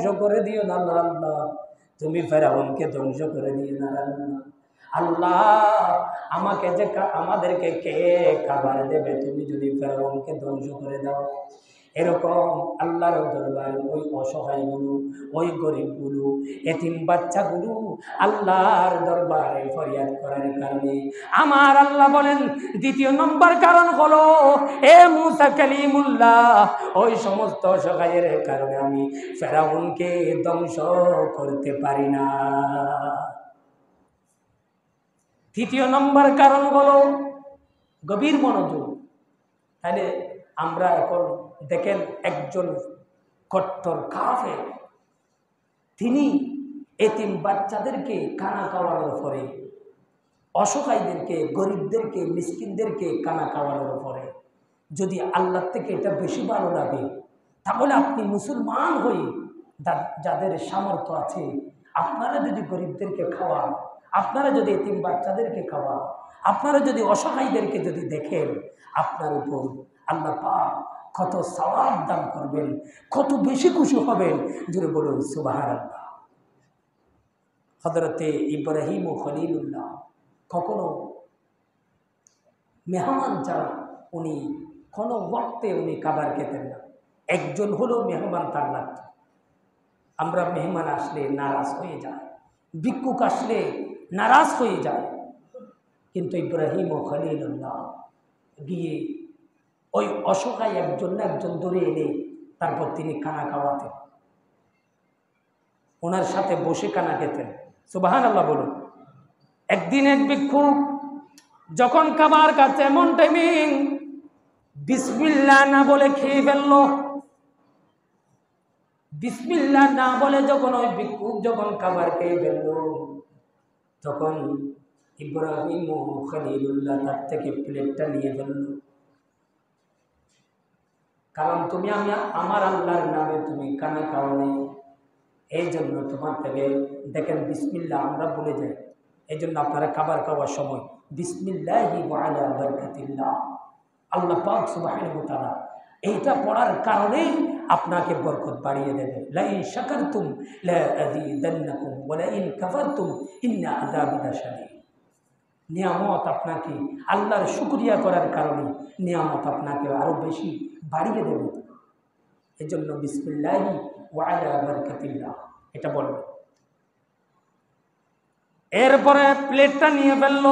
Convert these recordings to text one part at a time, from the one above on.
ধ্বংস করে দিও না আল্লাহ, তুমি ফেরাউনকে ধ্বংস করে দিও না আল্লাহ। আল্লাহ আমাদেরকে কে খাবার দেবে তুমি যদি ফেরাউনকে ধ্বংস করে দাও? এরকম আল্লাহর দরবারে ওই অসহায়গুলো, ওই গরিবগুলো, এতিম বাচ্চাগুলো আল্লাহর দরবারে ফরিয়াদ করার কারণে আমার আল্লাহ বলেন দ্বিতীয় নম্বর কারণ হলো, এ মুসা কালিমুল্লাহ, ওই সমস্ত অসহায়ের কারণে আমি ফেরাউনকে ধ্বংস করতে পারি না। তৃতীয় নম্বর কারণ হলো গভীর মনোযোগ। তাহলে আমরা এখন দেখেন একজন কট্টর কাফের, তিনি এতিম বাচ্চাদেরকে কানা খাওয়ানোর পরে, অসহায়দেরকে, গরিবদেরকে, মিসকিনদেরকে কানা খাওয়ানোর পরে যদি আল্লাহ থেকে এটা বেশি ভালো লাগে, তাহলে আপনি মুসলমান হয়ে যাদের সামর্থ্য আছে, আপনারা যদি গরিবদেরকে খাওয়ান, আপনারা যদি এতিম বাচ্চাদেরকে খাওয়ান, আপনারা যদি অসহায়দেরকে যদি দেখেন, আপনার উপর আল্লাহ পাক কত সওয়াব দান করবেন, কত বেশি খুশি হবেন। জুড়ে বলুন সুবহানাল্লাহ। হযরতে ইব্রাহিম ও খলিলুল্লাহ কখনো মেহমান ছাড়া উনি কোনো ওয়াক্তে উনি খাবার খেতেন না। একজন হলো মেহমান তার লাগত। আমরা মেহমান আসলে নারাজ হয়ে যায়, ভিক্ষুক আসলে নারাজ হয়ে যায়, কিন্তু ইব্রাহিম ও খলিলুল্লাহ গিয়ে ওই অসহায় একজন না একজন ধরে এনে তারপর তিনি খানা খাওয়াতেন, ওনার সাথে বসে খানা খেতেন। সুবহানাল্লাহ বলুন। একদিন এক ভিক্ষুক যখন খাবার খাচ্ছে, এমন টাইমিং বিসমিল্লাহ না বলে খেয়ে ফেলল। বিসমিল্লাহ না বলে যখন ওই ভিক্ষুক যখন খাবার খেয়ে ফেলল, তখন ইব্রাহিম ও খলিলুল্লাহ তার থেকে প্লেটটা নিয়ে ফেলল। কারণ তুমি আমার আল্লাহর নামে তুমি খানা খাওয়ানি, এই জন্য তোমার থেকে দেখেন বিসমিল্লাহ আমরা বলে যাই। এই জন্য আপনারা খাবার খাওয়ার সময় বিসমিল্লাহি ওয়া আলা বারাকাতিল্লাহ, আল্লাহ পাক সুবহানাহু ওয়া তাআলা এইটা পড়ার কারণেই আপনাকে বরকত বাড়িয়ে দেবে। লা ইন শাকারতুম লা আযীদান্নাকুম ওয়া লা ইন কাফারতুম ইন্না আযাবি লাশাদীদ। নিয়ামত আপনাকে আল্লাহর শুকরিয়া করার কারণে নিয়ামত আপনাকে আরো বেশি বাড়িয়ে দেবে। এই জন্য বিসমিল্লাহি ওয়া আলা বারাকাতিল্লাহ এটা বলবেন। এরপরে প্লেটটা নিয়ে ফেলল।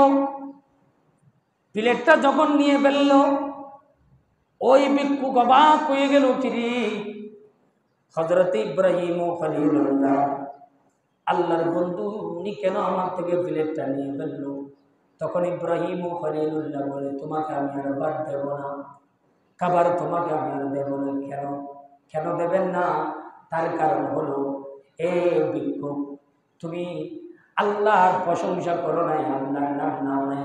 প্লেটটা যখন নিয়ে ফেলল, ওই ভিক্ষুক অবাক হয়ে গেল, কিরে হযরত ইব্রাহিম ও খলিলুল্লাহ আল্লাহর বন্ধু, উনি কেন আমার থেকে প্লেটটা নিয়ে ফেলল? তখন ইব্রাহিম ও খলিলুল্লাহ বলে, তোমাকে আমি আর বাদ দেব না, খাবার তোমাকে আমি আর দেব না। কেন কেন দেবেন না? তার কারণ হলো, এ ভিক্ষুক, তুমি আল্লাহর প্রশংসা করো নাই, আল্লাহর নাম নাও নাই,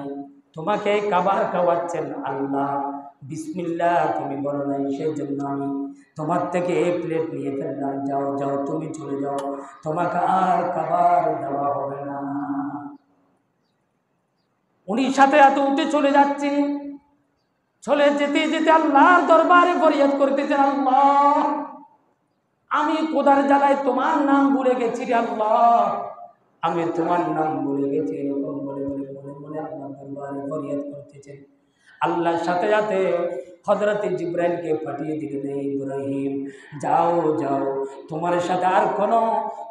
তোমাকে খাবার খাওয়াচ্ছেন আল্লাহ, বিসমিল্লাহ তুমি বলো নাই, সেই জন্য আমি তোমার থেকে এই প্লেট নিয়ে ফেললাম। যাও যাও, তুমি চলে যাও, তোমাকে আর খাবার দেওয়া হবে না। উনি সাথে সাথে উঠে চলে যাচ্ছে। চলে যেতে যেতে আল্লাহর দরবারে ফরিয়াদ করতেছেন, আল্লাহ আমি খোদার জ্বালায় তোমার নাম ভুলে গেছি রে আল্লাহ, আমি তোমার নাম ভুলে গেছি। এরকম বলে বলে মনে মনে আল্লাহর দরবারে ফরিয়াদ করতেছেন। আল্লাহর সাথে সাথে হযরত জিবরাইলকে পাঠিয়ে দিলেন, ইব্রাহিম যাও যাও, তোমার সাথে আর কোনো,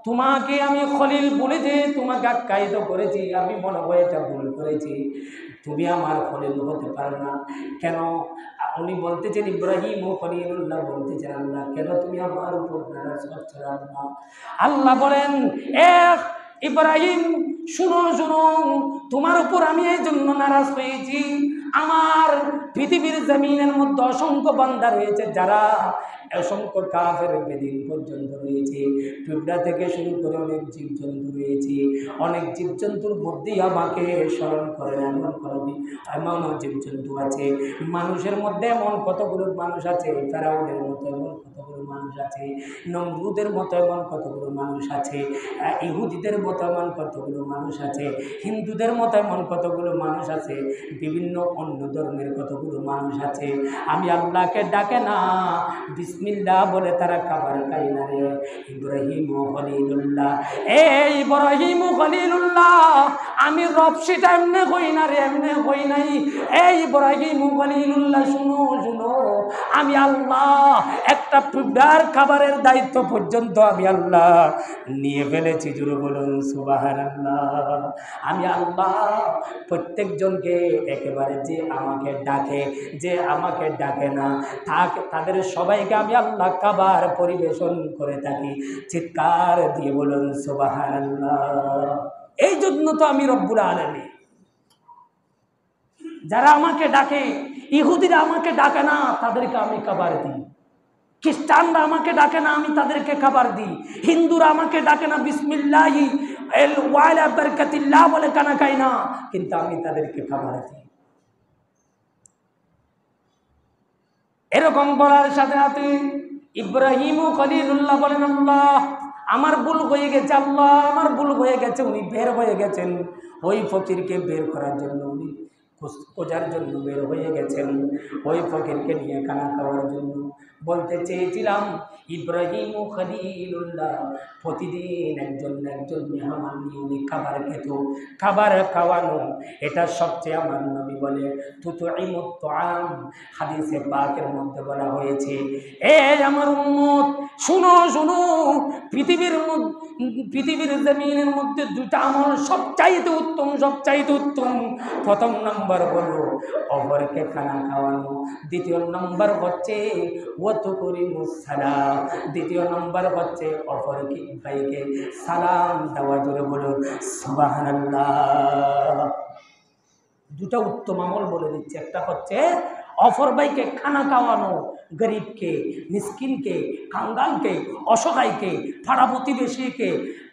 তোমাকে আমি খলিল বলে যে তোমাকে আখ্যায়িত করেছি, আমি মনে হয় এটা ভুল করেছি, তুমি আমার খলিল হতে পারো না। কেন? উনি বলতেছেন, ইব্রাহিম ও খলিলুল্লাহ বলতেছেন, আল্লাহ কেন তুমি আমার উপর নারাজ হচ্ছো আল্লাহ? আল্লাহ বলেন, ইব্রাহিম শুনো শুনো, তোমার উপর আমি এই জন্য নারাজ হয়েছি, আমার পৃথিবীর জমিনের মধ্যে অসংখ্য বান্দা রয়েছে, যারা অসংখ্য কাফের বেদিন পর্যন্ত রয়েছে, পিঁপড়া থেকে শুরু করে অনেক জীবজন্তু রয়েছে, অনেক জীবজন্তুর মধ্যেই আমাকে স্মরণ করে। এমন জীবজন্তু আছে, মানুষের মধ্যে এমন কতগুলো মানুষ আছে, ফেরাউনের মতো এমন কতগুলো মানুষ আছে, নমরুদের মতো এমন কতগুলো মানুষ আছে, ইহুদিদের মতো এমন কতগুলো মানুষ আছে, হিন্দুদের মতো এমন কতগুলো মানুষ আছে, বিভিন্ন অন্য ধর্মের কতগুলো মানুষ আছে। আমি আল্লাহকে ডাকে না, বিসমিল্লাহ বলে তারা খাবার খাই না রে। ইব্রাহিম খলিলুল্লাহ, এই ইব্রাহিম খলিলুল্লাহ, আমি রবসিটা এমনি কই না রে, এমনি কই নাই। এই ইব্রাহিম খলিলুল্লাহ, শুনো শুনো, আমি আল্লাহ একটা পিঁপড়ার খাবারের দায়িত্ব পর্যন্ত আমি আল্লাহ নিয়ে ফেলেছি। জুড়ে বলুন সুবহানাল্লাহ। আমি আল্লাহ প্রত্যেকজনকে একেবারে যে আমাকে ডাকে, যে আমাকে ডাকে না, তাদের সবাইকে আমি আল্লাহ খাবার পরিবেশন করে থাকি। চিৎকার দিয়ে বলুন সুবহানাল্লাহ। এই জন্য তো আমি রব্বুল আলামিন। যারা আমাকে ডাকে, ইহুদিরা আমাকে ডাকে না, তাদেরকে আমি খাবার দিই। খ্রিস্টানরা আমাকে ডাকে না, আমি তাদেরকে খাবার দিই। হিন্দুরা আমাকে ডাকে না, বিসমিল্লাহি ওয়ালা বারাকাতিল্লাহ বলে খানা খাই না, কিন্তু আমি তাদেরকে খাবার দিই। এরকম বলার সাথে সাথে ইব্রাহিম খলিলুল্লাহ বলেন, আল্লাহ আমার ভুল হয়ে গেছে, আল্লাহ আমার ভুল হয়ে গেছে। উনি বের হয়ে গেছেন, ওই ফকিরকে বের করার জন্য, উনি খোঁজার জন্য বের হয়ে গেছেন, ওই ফকিরকে নিয়ে খানা খাওয়ার জন্য। বলতে চেয়েছিলাম ইব্রাহিম খলিলুল্লাহ প্রতিদিন একজন মেহমান নিয়ে উনি খাবার খেত। খাবার খাওয়ানো এটা সবচেয়ে আমার নবী বলে তুতুইমুত তুআম, হাদিসে পাকের মধ্যে বলা হয়েছে, এই আমার উম্মত শুনো শুনো, পৃথিবীর জমিনের মধ্যে দুটা আমল সবচাইতে উত্তম, সবচাইতে উত্তম। প্রথম নম্বর হলো অপরকে খানা খাওয়ানো, দ্বিতীয় নম্বর হচ্ছে ওয়াতুকুরিমুস সালাম, দ্বিতীয় নম্বর হচ্ছে অপরকে ভাইকে সালাম দেওয়া। জোরে বলুন সুবহানাল্লাহ। দুটা উত্তম আমল বলে দিচ্ছে। একটা হচ্ছে অপর ভাইকে খানা খাওয়ানো, গরিবকে, মিসকিনকে, কাঙ্গালকে, অসহায়কে, পাড়া প্রতিবেশীকে,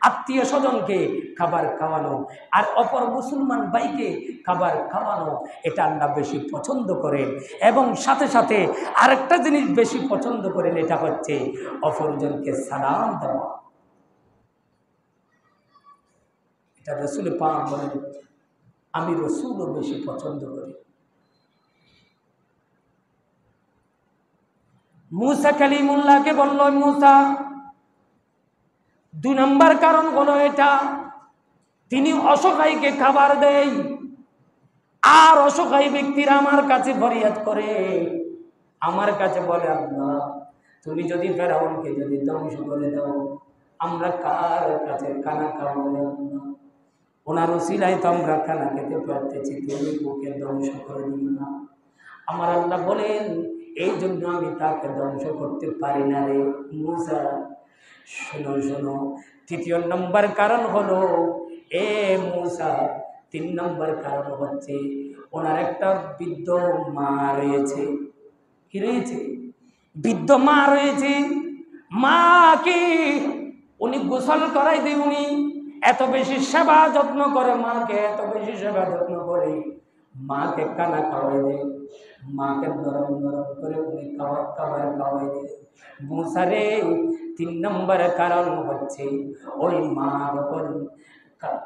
আত্মীয় স্বজনকে খাবার খাওয়ানো। আর অপর মুসলমান ভাইকে খাবার খাওয়ানো, এটা আল্লাহ বেশি পছন্দ করেন। এবং সাথে সাথে আরেকটা জিনিস বেশি পছন্দ করেন, এটা হচ্ছে অপরজনকে সালাম দেওয়া। এটা রাসূল পাক বলেন, আমি রাসূলও বেশি পছন্দ করি। মুসা কালিমুল্লাহকে বলল, মুসা, 2 নম্বর কারণ হলো এটা, তিনি অসহায়কে খাবার দেয়, আর অসহায় ব্যক্তিরা আমার কাছে ফরিয়াদ করে, আমার কাছে বলে, আল্লাহ তুমি যদি ফেরাউনকে যদি ধ্বংস করে দাও, আমরা কার কাছে খানা খাবো? ওনার উসিলায় তো আমরা খানা খেতে পারতেছি, তুমি ওকে ধ্বংস করে দিও না। আমার আল্লাহ বলেন, এই জন্য আমি তাকে ধ্বংস করতে পারি না রে মুসা। শোনো শোনো, 3 নম্বর কারণ হলো, এ মুসা, 3 নম্বর কারণ হচ্ছে ওনার একটা বৃদ্ধ মা রয়েছে। কি রয়েছে? বৃদ্ধ মা রয়েছে। মাকে উনি গোসল করাই দেয়, উনি এত বেশি সেবা যত্ন করে, মাকে এত বেশি সেবা যত্ন করে, মাকে খানা খাওয়াই দেয়, মাকে নরম নরম করে উনি খাবার খাওয়াই দেয়। মুসারে 3 নম্বর কারণ হচ্ছে, ওই মা যখন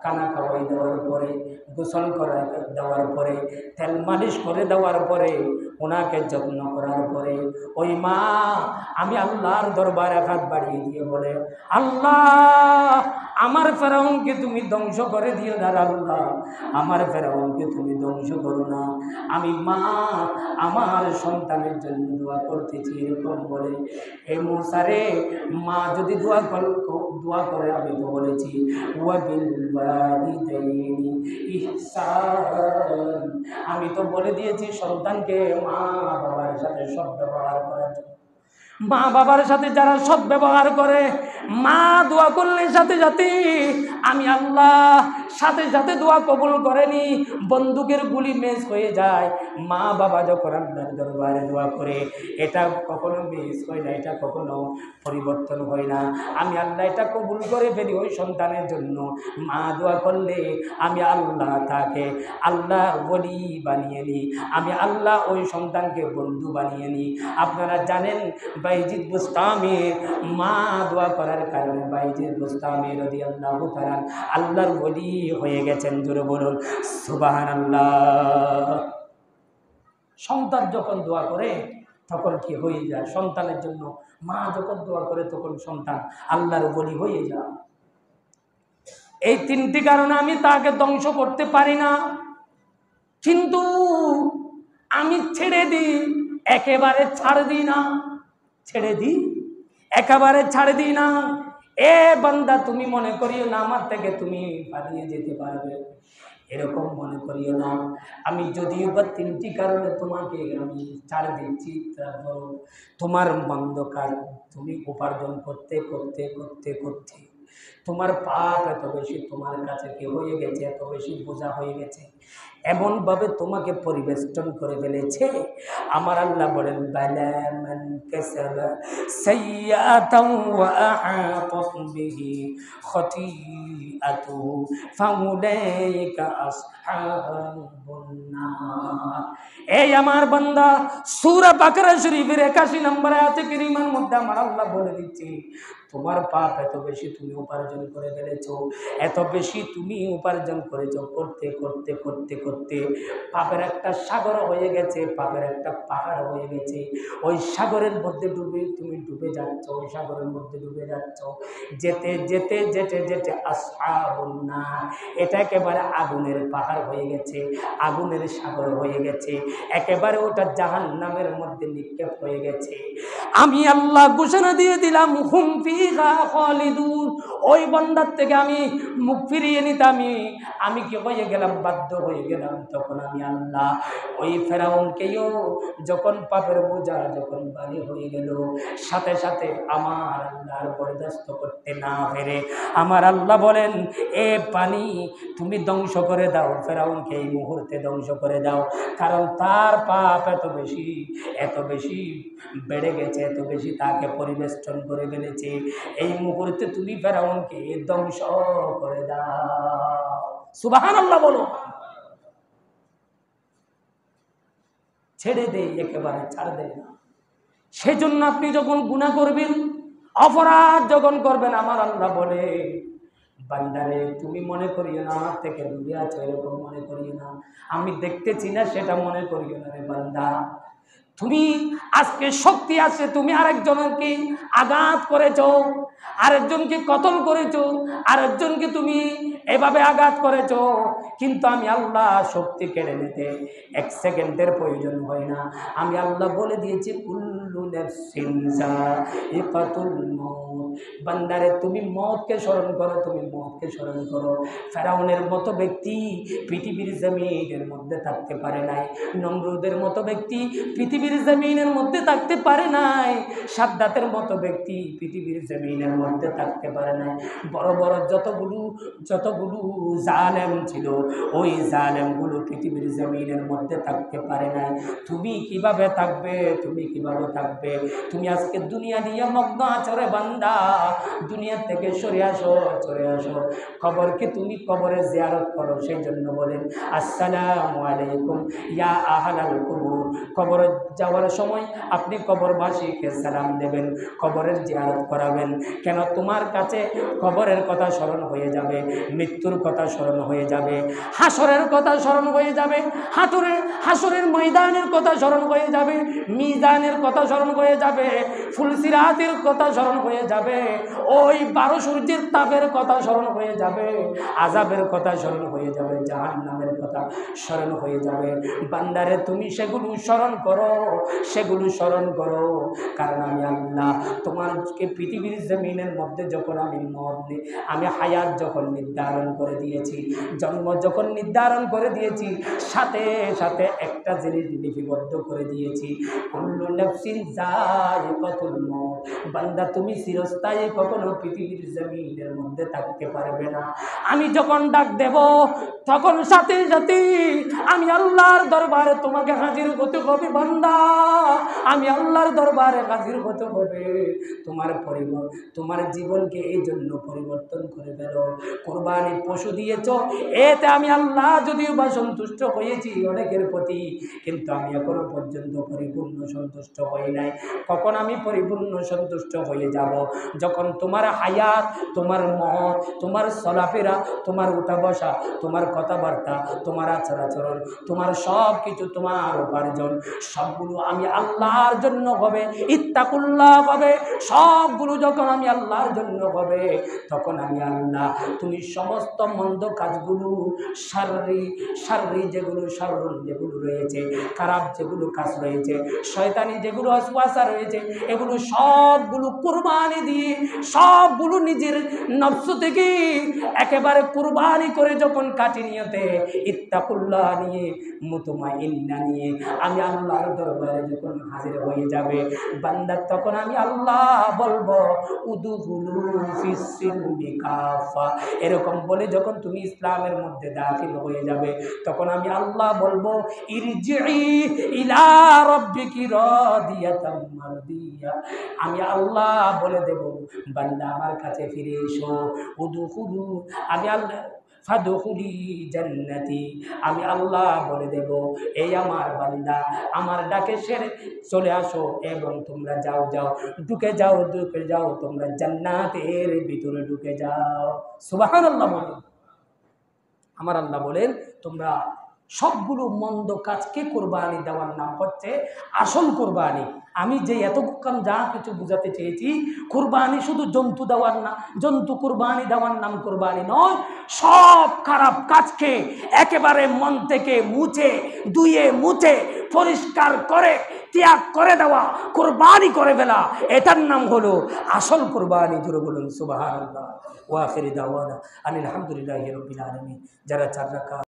খানা খাওয়াই দেওয়ার পরে, গোসল করে দেওয়ার পরে, তেল মালিশ করে দেওয়ার পরে, ওনাকে যত্ন করার পরে, ওই মা আমি আল্লাহর দরবারে হাত বাড়িয়ে দিয়ে বলে, আল্লাহ আমার ফেরাউনকে তুমি ধ্বংস করে দিও না, আল্লাহ আমার ফেরাউনকে তুমি ধ্বংস করো না, আমি মা আমার সন্তানের জন্য দোয়া করতেছি। এরকম বলে, এই মুসারে মা যদি দোয়া করে, আমি তো বলেছি ওয়াবিল ওয়ালিদাইনি ইহসান, আমি তো বলে দিয়েছি সন্তানকে মা বাবার সাথে সৎ ব্যবহার করার জন্য। মা বাবার সাথে যারা সৎ ব্যবহার করে, মা দোয়া করলে সাথে সাথে আমি আল্লাহ সাথে সাথে দোয়া কবুল করেনি, বন্দুকের গুলি মিস হয়ে যায়। মা বাবা যখন আল্লাহর দরবারে দোয়া করে এটা কখনো মিস হয় না, এটা কখনো পরিবর্তন হয় না। আমি আল্লাহ এটা কবুল করে ফেলি ওই সন্তানের জন্য। মা দোয়া করলে আমি আল্লাহ তাকে আল্লাহর ওলি বানিয়ে নিই, আমি আল্লাহ ওই সন্তানকে বন্ধু বানিয়ে নিই। আপনারা জানেন বাইজিদ বুস্তামি মা দোয়া করার কারণে বাইজিদ বুস্তামি রাদিয়াল্লাহু তাআলা আল্লাহর ওলি হয়ে গেছেন। জোরে বলুন সুবহানাল্লাহ। সন্তান যখন দোয়া করে তখন কি হয়ে যায়? সন্তানের জন্য মা যখন দোয়া করে তখন সন্তান আল্লাহর ওলি হয়ে যায়। এই তিনটি কারণে আমি তাকে ধ্বংস করতে পারি না, কিন্তু আমি ছেড়ে দিই, একেবারে ছাড় দিই না। ছেড়ে দিই, একেবারে ছাড় দিই না। এ বান্দা, তুমি মনে করিও না আমার থেকে তুমি পালিয়ে যেতে পারবে, এরকম মনে করিও না। আমি যদিও বা তিনটি কারণে তোমাকে আমি ছাড় দিচ্ছি, তারপর তোমার মন্দ কাজ তুমি উপার্জন করতে করতে করতে করতে তোমার পাপ এত বেশি তোমার কাছে কি হয়ে গেছে, এত বেশি বোঝা হয়ে গেছে, এমনভাবে তোমাকে পরিবেষ্টন করে ফেলেছে। আমার আল্লাহ বলেন বালা মান কাসাবা সাইয়্যাতান ওয়া আহাতাত বিহি খাতিআতুহু ফাউলাইকা আসহাবুন নার। এই আমার বান্দা, সূরা বাকারা শরীফের 81 নম্বর আয়াতে কারিমার মধ্যে আমার আল্লাহ বলে দিচ্ছে তোমার পাপ এত বেশি তুমি উপার্জন করে ফেলেছ, এত বেশি তুমি উপার্জন করেছ, করতে করতে করতে করতে পাপের একটা সাগর হয়ে গেছে, পাপের একটা পাহাড় হয়ে গেছে। ওই সাগরের মধ্যে ডুবে তুমি ডুবে যাচ্ছ, ওই সাগরের মধ্যে ডুবে যাচ্ছ, যেতে যেতে যেতে যেতে আসহাবুন নার, এটা একেবারে আগুনের পাহাড় হয়ে গেছে, আগুনের সাগর হয়ে গেছে, একেবারে ওটা জাহান্নামের মধ্যে নিক্ষেপ হয়ে গেছে। আমি আল্লাহ ঘোষণা দিয়ে দিলাম হুম ফিহা খালিদুন। ওই বান্দার থেকে আমি মুখ ফিরিয়ে নিতে আমি কি হয়ে গেলাম, বাধ্য হয়ে গেলাম। তখন আমি আল্লাহ ওই ফেরাউনকেও যখন পাপের বোঝা যখন ভারী হয়ে গেল, সাথে সাথে আমার আল্লাহর বরদাস্ত করতে না পেরে আমার আল্লাহ বলেন এ পানি তুমি ধ্বংস করে দাও, ফেরাউনকে এই মুহূর্তে ধ্বংস করে দাও, কারণ তার পাপ এত বেশি বেড়ে গেছে, এত বেশি তাকে পরিবেষ্টন করে ফেলেছে। এই মুহূর্তে তুমি ফেরাউনকে ধ্বংস করে দাও। সুবহানাল্লাহ বলো। ছেড়ে দেই, একেবারে ছাড় দেয় না। সেজন্য আপনি যখন গুনাহ করবেন, অপরাধ যখন করবেন, আমার আল্লাহ বলে বান্দারে তুমি মনে করিও না আমার থেকে দূরে আছো, এরকম মনে করিও না, আমি দেখতেছি না সেটা মনে করিও না রে বান্দা। তুমি আজকে শক্তি আছে, তুমি আরেকজনকে আঘাত করেছো, আরেকজনকে কতল করেছো, আরেকজনকে তুমি এভাবে আঘাত করেছো, কিন্তু আমি আল্লাহ শক্তি কেড়ে নিতে 1 সেকেন্ডের প্রয়োজন হয় না। আমি আল্লাহ বলে দিয়েছি কুল্লু নাফসিন যায়িকাতুল মউত। বান্দারে তুমি মওতকে স্মরণ করো, তুমি মওতকে স্মরণ করো। ফেরাউনের মতো ব্যক্তি পৃথিবীর জমিনের মধ্যে থাকতে পারে নাই, নমরুদের মতো ব্যক্তি পৃথিবীর জমিনের মধ্যে থাকতে পারে নাই, সাদ্দাতের মতো ব্যক্তি পৃথিবীর জমিনের মধ্যে থাকতে পারে নাই। বড় বড় যতগুলো জালেম ছিল, ওই জালেমগুলো পৃথিবীর জমিনের মধ্যে থাকতে পারে নাই। তুমি কিভাবে থাকবে, তুমি কিভাবে থাকবে? তুমি আজকে দুনিয়া নিয়ে মগ্ন আছো রে বান্দা, দুনিয়া থেকে সরে আসো, চলে আসো। কবরকে তুমি কবরে জিয়ারত করো। সেই জন্য বলেন আসসালামু আলাইকুম ইয়া আহলাল কুবুর। কবরে যাওয়ার সময় আপনি কবরবাসীকে সালাম দেবেন, কবরের জিয়ারত করাবেন। কেন? তোমার কাছে কবরের কথা স্মরণ হয়ে যাবে, মৃত্যুর কথা স্মরণ হয়ে যাবে, হাসরের কথা স্মরণ হয়ে যাবে, হাসরের ময়দানের কথা স্মরণ হয়ে যাবে, মিজানের কথা স্মরণ হয়ে যাবে, ফুলসিরাতের কথা স্মরণ হয়ে যাবে, ওই 12 সূর্যের তাপের কথা স্মরণ হয়ে যাবে, আযাবের কথা স্মরণ হয়ে যাবে, জাহান্নামের কথা স্মরণ হয়ে যাবে। বান্দারে তুমি সেগুলো স্মরণ করো, সেগুলো স্মরণ করো, কারণ আমি আল্লাহ তোমাকে পৃথিবীর জমিনের মধ্যে যখন আমি হায়াত যখন নির্ধারণ করে দিয়েছি, জন্ম যখন নির্ধারণ করে দিয়েছি, সাথে সাথে একটা জিনিস লিপিবদ্ধ করে দিয়েছি কুল্লু নাফসিন যায়িকাতুল মউত। বান্দা তুমি চিরস্থায়ী অবস্থায় কখনো পৃথিবীর জমিনের মধ্যে থাকতে পারবে না। আমি যখন ডাক দেব তখন সাথে সাথে আমি আল্লাহর দরবারে তোমাকে হাজির হতে হবে বান্দা, আমি আল্লাহর দরবারে হাজির হতে হবে। তোমার জীবনকে এই জন্য পরিবর্তন করে ফেলো। কুরবানি পশু দিয়েছ, এতে আমি আল্লাহ যদিও বা সন্তুষ্ট হয়েছি অনেকের প্রতি, কিন্তু আমি এখনো পর্যন্ত পরিপূর্ণ সন্তুষ্ট হই নাই। কখন আমি পরিপূর্ণ সন্তুষ্ট হয়ে যাব? যখন তোমার হায়াত, তোমার মত, তোমার চলাফেরা, তোমার উঠা বসা, তোমার কথাবার্তা, তোমার আচার আচরণ, তোমার সব কিছু, তোমার উপার্জন সবগুলো আমি আল্লাহর জন্য হবে, ইত্তাকুল্লাহ হবে, সবগুলো যখন আমি আল্লাহর জন্য হবে, তখন আমি আল্লাহ তুমি সমস্ত মন্দ কাজগুলো, যেগুলো রয়েছে, খারাপ যেগুলো কাজ রয়েছে, শয়তানি যেগুলো ওয়াসওয়াসা রয়েছে, এগুলো সবগুলো কুরবানি দিয়ে, সবগুলো নিজের নফস থেকে একেবারে কুরবানি করে যখন কাটি নিয়েতে ইত্তাকুল্লাহ নিয়ে, মুতমাইন্না নিয়ে আমি আল্লাহর দরবারে যখন হাজির হয়ে যাবে বান্দা, তখন আমি আল্লাহ বলবো উদুখুলু ফিস-সিলমি কাফা। এরকম বলে যখন তুমি ইসলামের মধ্যে দাখিল হয়ে যাবে, তখন আমি আল্লাহ বলবো ইরজিই ইলা রাব্বিকি রাদিয়াতাম মারদিয়া। আমি আল্লাহ বলে দেব বান্দা আমার কাছে ফিরে এসো। উদুখুলু, আমি আল্লাহ ফাদখুলি জান্নাতি, আমি আল্লাহ বলে দেব এই আমার বান্দা আমার ডাকে সেরে চলে আসো এবং তোমরা ঢুকে যাও তোমরা জান্নাতের ভিতরে ঢুকে যাও। সুবহানাল্লাহ বলেন। আমার আল্লাহ বলেন তোমরা সবগুলো মন্দ কাজকে কোরবানি দেওয়ার নাম হচ্ছে আসল কোরবানি। আমি যে এতক্ষণ যা কিছু বুঝাতে চেয়েছি, কোরবানি শুধু জন্তু কোরবানি দেওয়ার নাম কোরবানি নয়। সব খারাপ কাজকে একেবারে মন থেকে মুছে পরিষ্কার করে ত্যাগ করে দেওয়া, কোরবানি করে ফেলা, এটার নাম হলো আসল কোরবানি। জোরে বলুন সুবহানাল্লাহ। ওয়া আখিরু দাওয়ানা আনিল হামদুলিল্লাহি রাব্বিল আলামিন। যারা 4 রাকাত